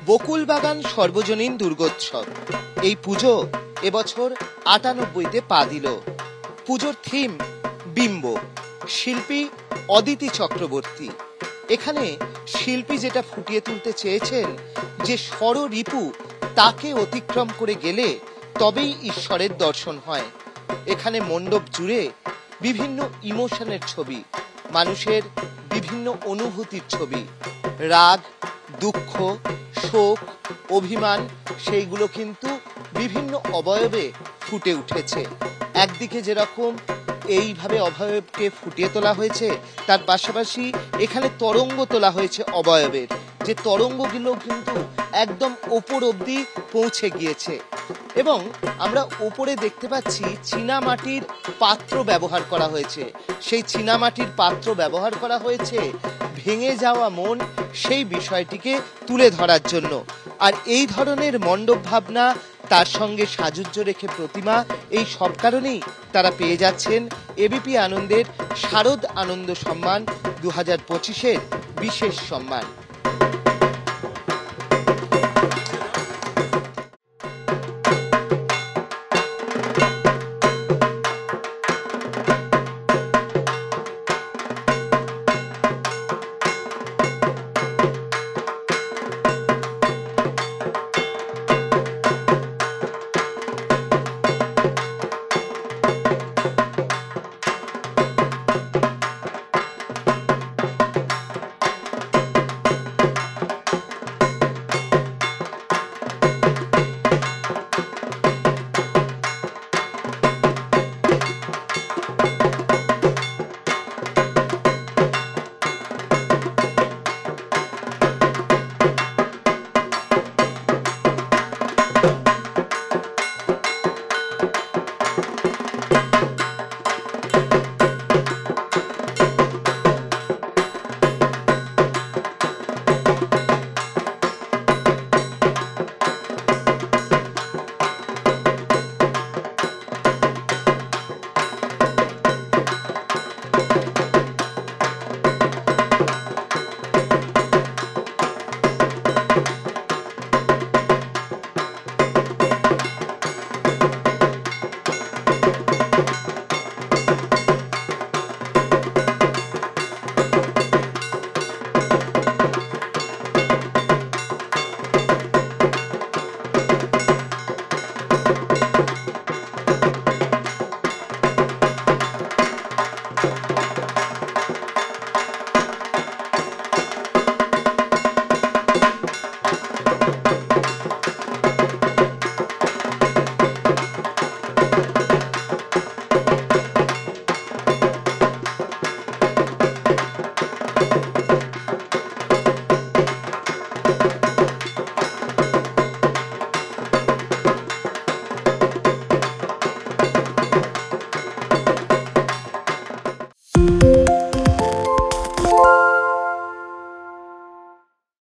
বকুলবাগান সর্বজনীন দুর্গোৎসব এই পুজো এবছর ৯৮তে পা দিল। পুজোর থিম বিম্ব, শিল্পী অদিতি চক্রবর্তী। এখানে শিল্পী যেটা ফুটিয়ে তুলতে চেয়েছেন যে ষড়রিপু তাকে অতিক্রম করে গেলে তবেই ঈশ্বরের দর্শন হয়। এখানে মণ্ডপ জুড়ে বিভিন্ন ইমোশনের ছবি, মানুষের বিভিন্ন অনুভূতির ছবি, রাগ, দুঃখ, শোক, অভিমান, সেইগুলো কিন্তু বিভিন্ন অবয়বে ফুটে উঠেছে। একদিকে যেরকম এইভাবে অবয়বকে ফুটিয়ে তোলা হয়েছে, তার পাশাপাশি এখানে তরঙ্গ তোলা হয়েছে অবয়বের, যে তরঙ্গগুলো কিন্তু একদম ওপর অবধি পৌঁছে গিয়েছে। এবং আমরা উপরে দেখতে পাচ্ছি চীনামাটির পাত্র ব্যবহার করা হয়েছে। সেই চীনামাটির পাত্র ব্যবহার করা হয়েছে ভেঙে যাওয়া মন, সেই বিষয়টিকে তুলে ধরার জন্য। আর এই ধরনের মণ্ডপ ভাবনা, তার সঙ্গে সাজুজ্য রেখে প্রতিমা, এই সব কারণেই তারা পেয়ে যাচ্ছেন এবিপি আনন্দের শারদ আনন্দ সম্মান 2025-এর বিশেষ সম্মান।